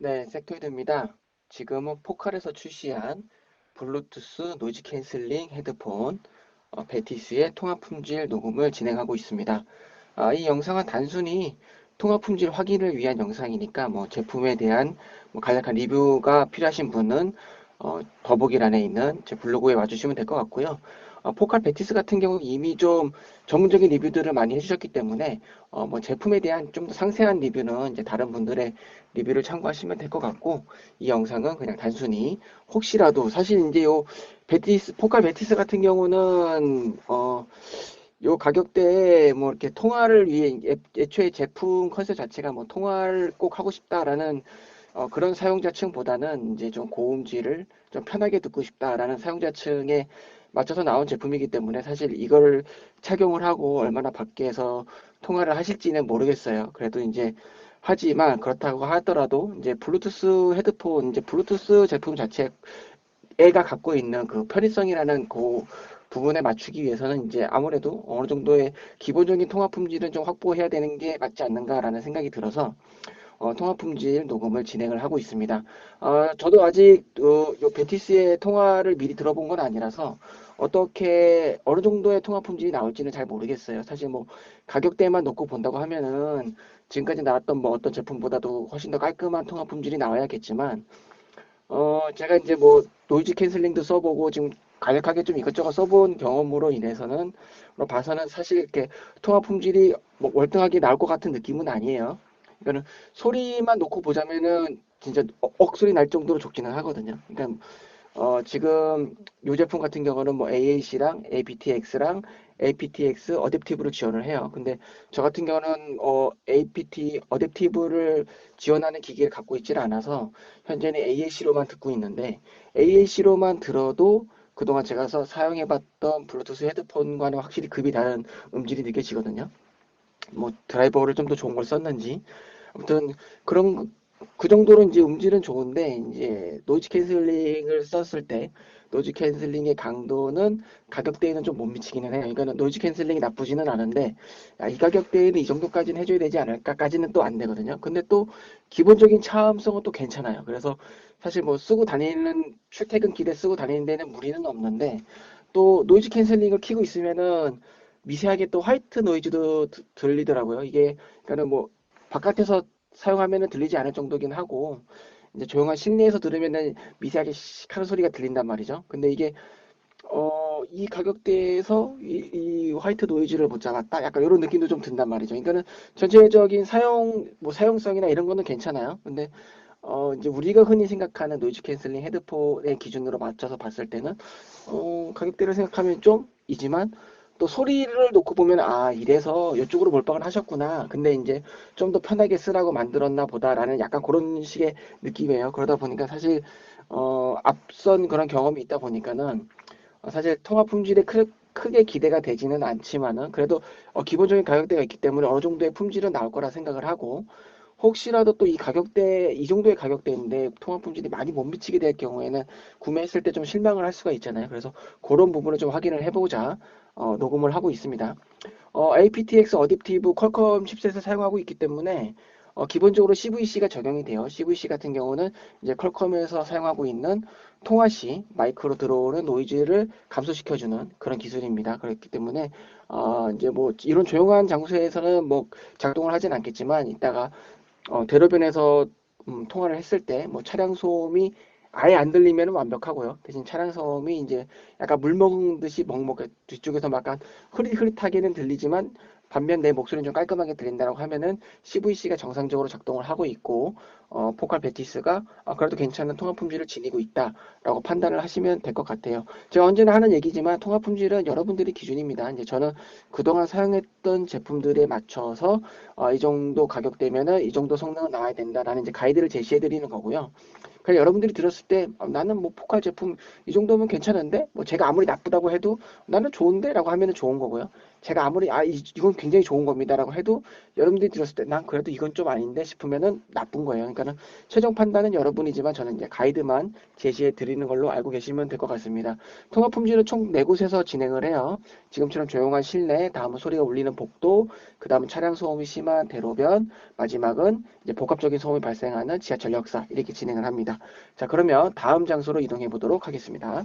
네, 세큐드입니다. 지금은 포칼에서 출시한 블루투스 노이즈 캔슬링 헤드폰 베티스의 통합 품질 녹음을 진행하고 있습니다. 이 영상은 단순히 통합 품질 확인을 위한 영상이니까 뭐 제품에 대한 간략한 리뷰가 필요하신 분은 더보기란에 있는 제 블로그에 와주시면 될 것 같고요. 포칼 베티스 같은 경우 이미 좀 전문적인 리뷰들을 많이 해주셨기 때문에 뭐 제품에 대한 좀 더 상세한 리뷰는 이제 다른 분들의 리뷰를 참고하시면 될 것 같고, 이 영상은 그냥 단순히 혹시라도 사실 이제 요 베티스 포칼 베티스 같은 경우는 요 가격대에 뭐 이렇게 통화를 위해 애초에 제품 컨셉 자체가 뭐 통화를 꼭 하고 싶다라는 그런 사용자층보다는 이제 좀 고음질을 좀 편하게 듣고 싶다라는 사용자층에 맞춰서 나온 제품이기 때문에 사실 이걸 착용을 하고 얼마나 밖에서 통화를 하실지는 모르겠어요. 그래도 이제 하지만 그렇다고 하더라도 이제 블루투스 헤드폰, 이제 블루투스 제품 자체 애가 갖고 있는 그 편의성이라는 그 부분에 맞추기 위해서는 이제 아무래도 어느 정도의 기본적인 통합 품질은 좀 확보해야 되는 게 맞지 않는가라는 생각이 들어서 통합 품질 녹음을 진행을 하고 있습니다. 저도 아직 요 베티스의 통화를 미리 들어본 건 아니라서 어떻게 어느 정도의 통합 품질이 나올지는 잘 모르겠어요. 사실 뭐 가격대만 놓고 본다고 하면은 지금까지 나왔던 뭐 어떤 제품보다도 훨씬 더 깔끔한 통합 품질이 나와야겠지만 제가 이제 뭐 노이즈 캔슬링도 써보고 지금 간략하게 좀 이것저것 써본 경험으로 인해서는 봐서는 사실 이렇게 통합 품질이 뭐 월등하게 나올 것 같은 느낌은 아니에요. 그러니까는 소리만 놓고 보자면은 진짜 억소리 날 정도로 좋기는 하거든요. 그러니까 지금 이 제품 같은 경우는 뭐 AAC랑 aptX랑 aptX 어댑티브를 지원을 해요. 근데 저 같은 경우는 apt 어댑티브를 지원하는 기기를 갖고 있질 않아서 현재는 AAC로만 듣고 있는데, AAC로만 들어도 그동안 제가 사용해봤던 블루투스 헤드폰과는 확실히 급이 다른 음질이 느껴지거든요. 뭐 드라이버를 좀 더 좋은 걸 썼는지 아무튼 그런 그 정도로 이제 음질은 좋은데, 이제 노이즈 캔슬링을 썼을 때 노이즈 캔슬링의 강도는 가격대에는 좀 못 미치기는 해요. 그러니까 노이즈 캔슬링이 나쁘지는 않은데 이 가격대에는 이 정도까지는 해줘야 되지 않을까까지는 또 안 되거든요. 근데 또 기본적인 차음성은 또 괜찮아요. 그래서 사실 뭐 쓰고 다니는 출퇴근길에 쓰고 다니는 데는 무리는 없는데, 또 노이즈 캔슬링을 켜고 있으면은 미세하게 또 화이트 노이즈도 들리더라고요. 이게 그러니까는 뭐 바깥에서 사용하면은 들리지 않을 정도긴 하고, 이제 조용한 실내에서 들으면은 미세하게 시크한 소리가 들린단 말이죠. 근데 이게 이 가격대에서 이 화이트 노이즈를 못 잡았다, 약간 이런 느낌도 좀 든단 말이죠. 그러니까는 전체적인 사용성이나 이런 거는 괜찮아요. 근데 이제 우리가 흔히 생각하는 노이즈 캔슬링 헤드폰의 기준으로 맞춰서 봤을 때는 가격대를 생각하면 좀 이지만, 또 소리를 놓고 보면 이래서 이쪽으로 몰빵을 하셨구나. 근데 이제 좀 더 편하게 쓰라고 만들었나 보다라는 약간 그런 식의 느낌이에요. 그러다 보니까 사실 앞선 그런 경험이 있다 보니까는 사실 통화 품질에 크게 기대가 되지는 않지만은 그래도 기본적인 가격대가 있기 때문에 어느 정도의 품질은 나올 거라 생각을 하고, 혹시라도 또 이 가격대, 이 정도의 가격대인데 통합 품질이 많이 못 미치게 될 경우에는 구매했을 때 좀 실망을 할 수가 있잖아요. 그래서 그런 부분을 좀 확인을 해보자 녹음을 하고 있습니다. aptX 어댑티브 퀄컴 칩셋을 사용하고 있기 때문에 기본적으로 CVC가 적용이 돼요. CVC 같은 경우는 이제 퀄컴에서 사용하고 있는 통화 시 마이크로 들어오는 노이즈를 감소시켜주는 그런 기술입니다. 그렇기 때문에 이제 뭐 이런 조용한 장소에서는 뭐 작동을 하진 않겠지만, 이따가 대로변에서 통화를 했을 때 뭐 차량 소음이 아예 안 들리면 완벽하고요. 대신 차량 소음이 이제 약간 물 먹은 듯이 먹먹 뒤쪽에서 약간 흐릿흐릿하게는 들리지만, 반면 내 목소리는 좀 깔끔하게 들린다고 하면은 CVC가 정상적으로 작동을 하고 있고, 포칼 베티스가 그래도 괜찮은 통합 품질을 지니고 있다라고 판단을 하시면 될 것 같아요. 제가 언제나 하는 얘기지만 통합 품질은 여러분들이 기준입니다. 이제 저는 그동안 사용했던 제품들에 맞춰서 이 정도 가격대면은 이 정도 성능은 나와야 된다라는 이제 가이드를 제시해 드리는 거고요. 그래서 여러분들이 들었을 때 나는 뭐 포칼 제품 이 정도면 괜찮은데 뭐 제가 아무리 나쁘다고 해도 나는 좋은데라고 하면은 좋은 거고요. 제가 아무리 이건 굉장히 좋은 겁니다라고 해도 여러분들이 들었을 때 난 그래도 이건 좀 아닌데 싶으면은 나쁜 거예요. 그러니까는 최종 판단은 여러분이지만 저는 이제 가이드만 제시해 드리는 걸로 알고 계시면 될 것 같습니다. 통합 품질은 총 4곳에서 진행을 해요. 지금처럼 조용한 실내, 다음은 소리가 울리는 복도, 그 다음은 차량 소음이 심한 대로변, 마지막은 이제 복합적인 소음이 발생하는 지하철 역사 이렇게 진행을 합니다. 자, 그러면 다음 장소로 이동해 보도록 하겠습니다.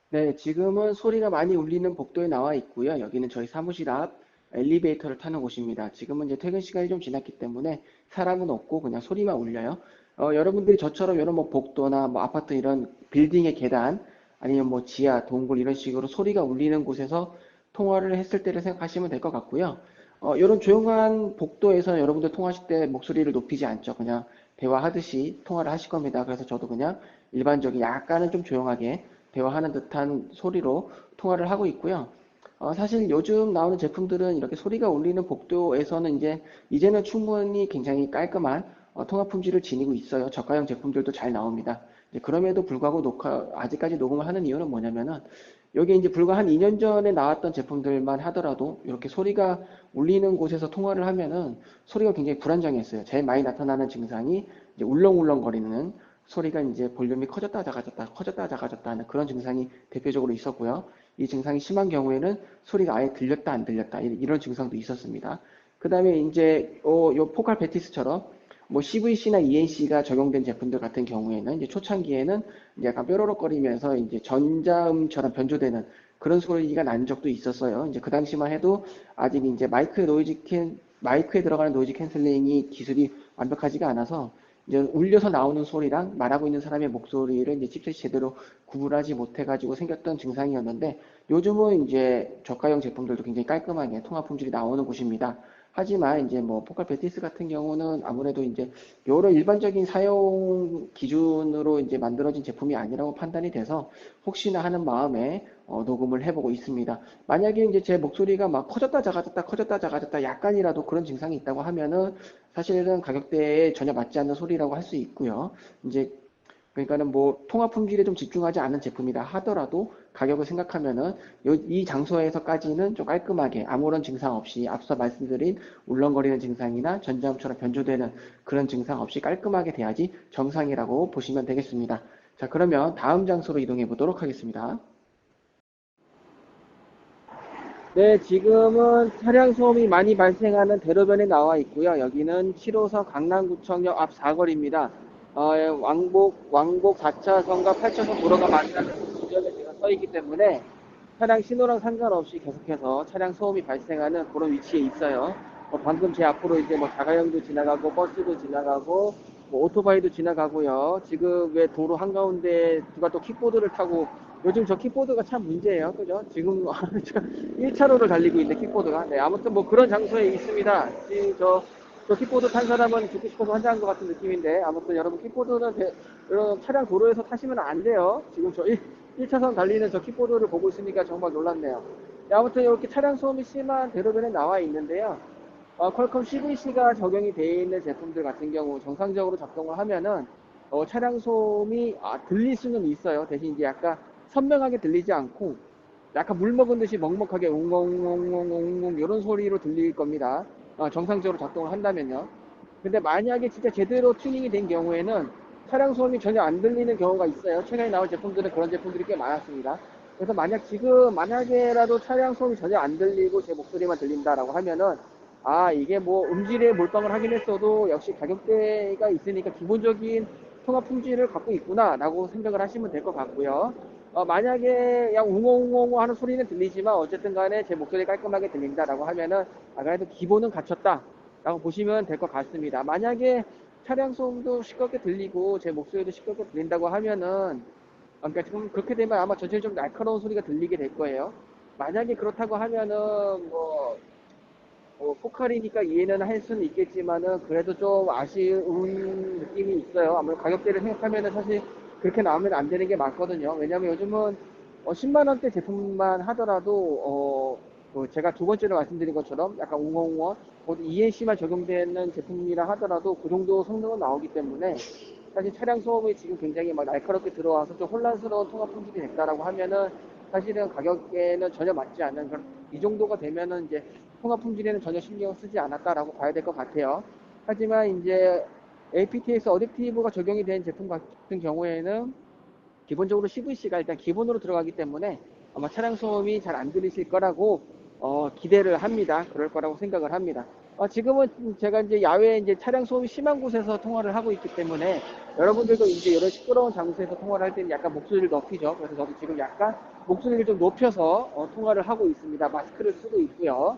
네, 지금은 소리가 많이 울리는 복도에 나와 있고요. 여기는 저희 사무실 앞 엘리베이터를 타는 곳입니다. 지금은 이제 퇴근 시간이 좀 지났기 때문에 사람은 없고 그냥 소리만 울려요. 여러분들이 저처럼 이런 뭐 복도나 뭐 아파트 이런 빌딩의 계단 아니면 뭐 지하, 동굴 이런 식으로 소리가 울리는 곳에서 통화를 했을 때를 생각하시면 될 것 같고요. 이런 조용한 복도에서 여러분들 통화하실 때 목소리를 높이지 않죠. 그냥 대화하듯이 통화를 하실 겁니다. 그래서 저도 그냥 일반적인 약간은 좀 조용하게 대화하는 듯한 소리로 통화를 하고 있고요. 사실 요즘 나오는 제품들은 이렇게 소리가 울리는 복도에서는 이제는 충분히 굉장히 깔끔한 통화 품질을 지니고 있어요. 저가형 제품들도 잘 나옵니다. 그럼에도 불구하고 아직까지 녹음을 하는 이유는 뭐냐면은 여기 이제 불과 한 2년 전에 나왔던 제품들만 하더라도 이렇게 소리가 울리는 곳에서 통화를 하면은 소리가 굉장히 불안정했어요. 제일 많이 나타나는 증상이 이제 울렁울렁거리는 소리가 이제 볼륨이 커졌다 작아졌다 커졌다 작아졌다 하는 그런 증상이 대표적으로 있었고요. 이 증상이 심한 경우에는 소리가 아예 들렸다 안 들렸다 이런 증상도 있었습니다. 그 다음에 이제 요 포칼 베티스처럼 뭐 CVC나 ENC가 적용된 제품들 같은 경우에는 이제 초창기에는 이제 약간 뾰로록거리면서 이제 전자음처럼 변조되는 그런 소리가 난 적도 있었어요. 이제 그 당시만 해도 아직 이제 마이크에 들어가는 노이즈 캔슬링이 기술이 완벽하지가 않아서 이제 울려서 나오는 소리랑 말하고 있는 사람의 목소리를 이제 칩셋이 제대로 구분하지 못해가지고 생겼던 증상이었는데 요즘은 이제 저가형 제품들도 굉장히 깔끔하게 통합 품질이 나오는 곳입니다. 하지만 이제 뭐 포칼 베티스 같은 경우는 아무래도 이제 여러 일반적인 사용 기준으로 이제 만들어진 제품이 아니라고 판단이 돼서 혹시나 하는 마음에 녹음을 해보고 있습니다. 만약에 이제 제 목소리가 막 커졌다 작아졌다 커졌다 작아졌다 약간이라도 그런 증상이 있다고 하면은 사실은 가격대에 전혀 맞지 않는 소리라고 할 수 있고요. 이제 그러니까는 뭐 통합 품질에 좀 집중하지 않은 제품이라 하더라도 가격을 생각하면은 이 장소에서까지는 좀 깔끔하게 아무런 증상 없이 앞서 말씀드린 울렁거리는 증상이나 전자음처럼 변조되는 그런 증상 없이 깔끔하게 돼야지 정상이라고 보시면 되겠습니다. 자, 그러면 다음 장소로 이동해 보도록 하겠습니다. 네, 지금은 차량 소음이 많이 발생하는 대로변에 나와 있고요. 여기는 7호선 강남구청역 앞 사거리입니다. 왕복 4차선과 8차선 도로가 만나는 지점에 제가 서 있기 때문에 차량 신호랑 상관없이 계속해서 차량 소음이 발생하는 그런 위치에 있어요. 방금 제 앞으로 이제 뭐 자가용도 지나가고 버스도 지나가고 뭐 오토바이도 지나가고요. 지금 왜 도로 한가운데 누가 또 킥보드를 타고 요즘 저 킥보드가 참 문제예요. 그죠? 지금 1차로를 달리고 있는 킥보드가. 네, 아무튼 뭐 그런 장소에 있습니다. 지금 저 킥보드 탄 사람은 죽고 싶어서 환장한 것 같은 느낌인데 아무튼 여러분 킥보드는 이런 차량 도로에서 타시면 안 돼요. 지금 저 1차선 달리는 저 킥보드를 보고 있으니까 정말 놀랐네요. 네, 아무튼 이렇게 차량 소음이 심한 대로변에 나와 있는데요. 퀄컴 CVC가 적용이 되어 있는 제품들 같은 경우 정상적으로 작동을 하면은 차량 소음이 들릴 수는 있어요. 대신 이제 약간 선명하게 들리지 않고 약간 물 먹은 듯이 먹먹하게 웅웅웅웅웅 이런 소리로 들릴 겁니다. 정상적으로 작동을 한다면요. 근데 만약에 진짜 제대로 튜닝이 된 경우에는 차량 소음이 전혀 안 들리는 경우가 있어요. 최근에 나온 제품들은 그런 제품들이 꽤 많았습니다. 그래서 만약에라도 차량 소음이 전혀 안 들리고 제 목소리만 들린다라고 하면은 이게 뭐 음질에 몰빵을 하긴 했어도 역시 가격대가 있으니까 기본적인 통합 품질을 갖고 있구나라고 생각을 하시면 될 것 같고요. 만약에 그냥 웅엉웅엉 하는 소리는 들리지만 어쨌든 간에 제 목소리 깔끔하게 들린다라고 하면은 그래도 기본은 갖췄다라고 보시면 될 것 같습니다. 만약에 차량 소음도 시끄럽게 들리고 제 목소리도 시끄럽게 들린다고 하면은 그러니까 좀 그렇게 되면 아마 전체적으로 좀 날카로운 소리가 들리게 될 거예요. 만약에 그렇다고 하면은 포칼이니까 이해는 할 수는 있겠지만은 그래도 좀 아쉬운 느낌이 있어요. 아무래도 가격대를 생각하면은 사실 그렇게 나오면 안 되는 게 맞거든요. 왜냐면 요즘은 10만 원대 제품만 하더라도 제가 두 번째로 말씀드린 것처럼 약간 웅엉웅엉 곧 ENC만 적용되는 제품이라 하더라도 그 정도 성능은 나오기 때문에 사실 차량 소음이 지금 굉장히 막 날카롭게 들어와서 좀 혼란스러운 통합 품질이 됐다라고 하면은 사실은 가격에는 전혀 맞지 않는 그런, 이 정도가 되면은 이제 통화 품질에는 전혀 신경 쓰지 않았다라고 봐야 될 것 같아요. 하지만 이제 APTX 어댑티브가 적용이 된 제품 같은 경우에는 기본적으로 CVC가 일단 기본으로 들어가기 때문에 아마 차량 소음이 잘 안 들리실 거라고 기대를 합니다. 그럴 거라고 생각을 합니다. 지금은 제가 이제 야외 이제 차량 소음이 심한 곳에서 통화를 하고 있기 때문에 여러분들도 이제 이런 시끄러운 장소에서 통화를 할 때는 약간 목소리를 높이죠. 그래서 저도 지금 약간 목소리를 좀 높여서 통화를 하고 있습니다. 마스크를 쓰고 있고요.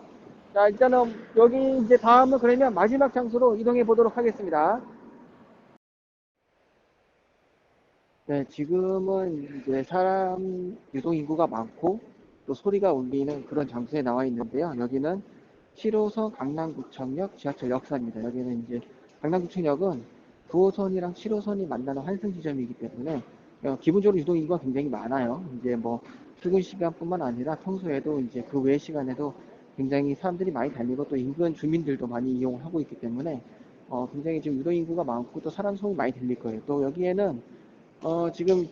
자, 일단은 여기 이제 다음은 그러면 마지막 장소로 이동해 보도록 하겠습니다. 네, 지금은 이제 사람 유동 인구가 많고 또 소리가 울리는 그런 장소에 나와 있는데요. 여기는 7호선 강남구청역 지하철 역사입니다. 여기는 이제 강남구청역은 9호선이랑 7호선이 만나는 환승 지점이기 때문에 기본적으로 유동 인구가 굉장히 많아요. 이제 뭐 출근 시간뿐만 아니라 평소에도 이제 그 외 시간에도 굉장히 사람들이 많이 다니고 또 인근 주민들도 많이 이용을 하고 있기 때문에 굉장히 지금 유동 인구가 많고 또 사람 소음이 많이 들릴 거예요. 또 여기에는 지금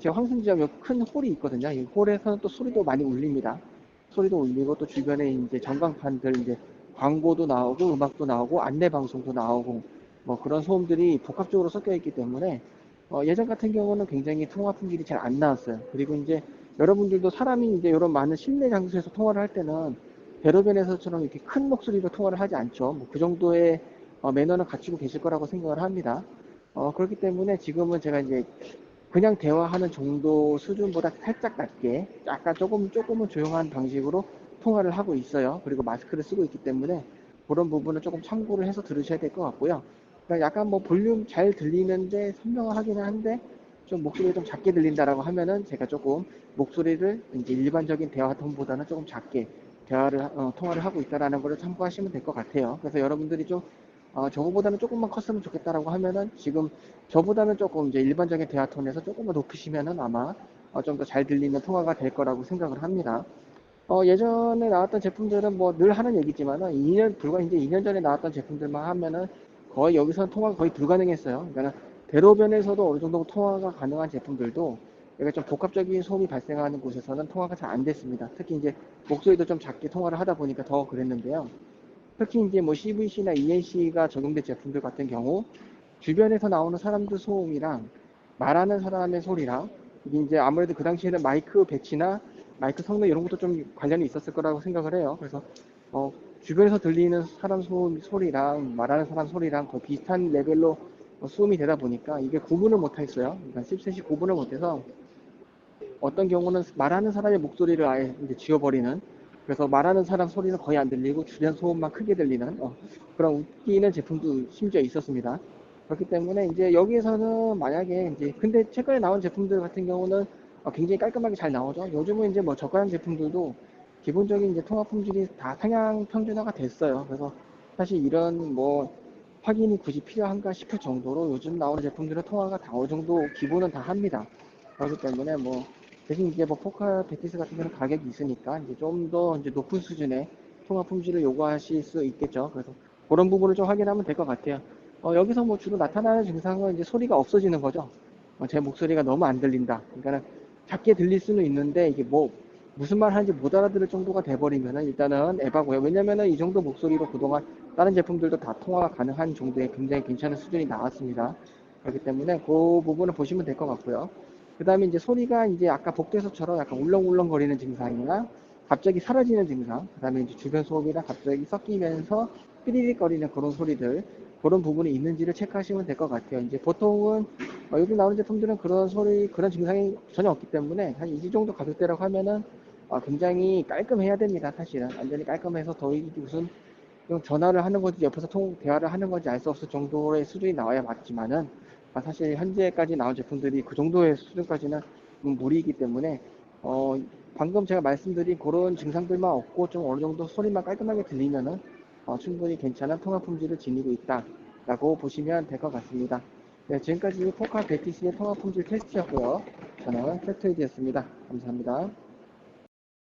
제 황승지점 여기 큰 홀이 있거든요. 이 홀에서는 또 소리도 많이 울립니다. 소리도 울리고 또 주변에 이제 전광판들 이제 광고도 나오고 음악도 나오고 안내 방송도 나오고 뭐 그런 소음들이 복합적으로 섞여 있기 때문에 예전 같은 경우는 굉장히 통화 품질이 잘 안 나왔어요. 그리고 이제 여러분들도 사람이 이제 이런 많은 실내 장소에서 통화를 할 때는 대로변에서처럼 이렇게 큰 목소리로 통화를 하지 않죠. 뭐 그 정도의 매너는 갖추고 계실 거라고 생각을 합니다. 그렇기 때문에 지금은 제가 이제 그냥 대화하는 정도 수준보다 살짝 낮게 약간 조금은 조용한 방식으로 통화를 하고 있어요. 그리고 마스크를 쓰고 있기 때문에 그런 부분은 조금 참고를 해서 들으셔야 될 것 같고요. 그러니까 약간 뭐 볼륨 잘 들리는데 선명하기는 한데 좀 목소리가 좀 작게 들린다라고 하면은 제가 조금 목소리를 이제 일반적인 대화 톤보다는 조금 작게 통화를 하고 있다라는 걸 참고하시면 될 것 같아요. 그래서 여러분들이 좀 저거보다는 조금만 컸으면 좋겠다라고 하면은 지금 저보다는 조금 이제 일반적인 대화 톤에서 조금만 높이시면은 아마 좀 더 잘 들리는 통화가 될 거라고 생각을 합니다. 예전에 나왔던 제품들은 뭐 늘 하는 얘기지만은 불과 이제 2년 전에 나왔던 제품들만 하면은 거의 여기서는 통화가 거의 불가능했어요. 그러니까 대로변에서도 어느 정도 통화가 가능한 제품들도 여기 좀 복합적인 소음이 발생하는 곳에서는 통화가 잘 안 됐습니다. 특히 이제 목소리도 좀 작게 통화를 하다 보니까 더 그랬는데요. 특히 이제 뭐 CVC나 ENC가 적용된 제품들 같은 경우 주변에서 나오는 사람들 소음이랑 말하는 사람의 소리랑 이게 이제 아무래도 그 당시에는 마이크 배치나 마이크 성능 이런 것도 좀 관련이 있었을 거라고 생각을 해요. 그래서 주변에서 들리는 사람 소리랑 말하는 사람 소리랑 거의 비슷한 레벨로 수음이 되다 보니까 이게 구분을 못 했어요. 그러니까 칩셋이 구분을 못해서 어떤 경우는 말하는 사람의 목소리를 아예 이제 지워버리는, 그래서 말하는 사람 소리는 거의 안 들리고 주변 소음만 크게 들리는 그런 웃기는 제품도 심지어 있었습니다. 그렇기 때문에 이제 여기에서는 만약에 이제 근데 최근에 나온 제품들 같은 경우는 굉장히 깔끔하게 잘 나오죠. 요즘은 이제 뭐 저가형 제품들도 기본적인 이제 통화 품질이 다 상향 평준화가 됐어요. 그래서 사실 이런 뭐 확인이 굳이 필요한가 싶을 정도로 요즘 나오는 제품들은 통화가 다 어느 정도 기본은 다 합니다. 그렇기 때문에 뭐 대신 이제 뭐 포카 베티스 같은 경우는 가격이 있으니까 이제 좀 더 이제 높은 수준의 통화 품질을 요구하실 수 있겠죠. 그래서 그런 부분을 좀 확인하면 될 것 같아요. 여기서 뭐 주로 나타나는 증상은 이제 소리가 없어지는 거죠. 제 목소리가 너무 안 들린다. 그러니까 작게 들릴 수는 있는데 이게 뭐 무슨 말 하는지 못 알아들을 정도가 돼버리면은 일단은 에바고요. 왜냐면은 이 정도 목소리로 그동안 다른 제품들도 다 통화가 가능한 정도의 굉장히 괜찮은 수준이 나왔습니다. 그렇기 때문에 그 부분을 보시면 될 것 같고요. 그 다음에 이제 소리가 이제 아까 복도에서처럼 약간 울렁울렁거리는 증상이나 갑자기 사라지는 증상, 그 다음에 이제 주변 소음이랑 갑자기 섞이면서 삐리릭거리는 그런 소리들, 그런 부분이 있는지를 체크하시면 될 것 같아요. 이제 보통은 요즘 나오는 제품들은 그런 소리, 그런 증상이 전혀 없기 때문에 한 이 정도 가격대라고 하면은 굉장히 깔끔해야 됩니다. 사실은 완전히 깔끔해서 더 이게 무슨 그냥 전화를 하는 건지 옆에서 대화를 하는 건지 알 수 없을 정도의 수준이 나와야 맞지만은 사실 현재까지 나온 제품들이 그 정도의 수준까지는 무리이기 때문에 어, 방금 제가 말씀드린 그런 증상들만 없고 좀 어느 정도 소리만 깔끔하게 들리면은 충분히 괜찮은 통화 품질을 지니고 있다라고 보시면 될 것 같습니다. 네, 지금까지 포카 베티스의 통화 품질 테스트였고요. 저는 팩토이드였습니다. 감사합니다.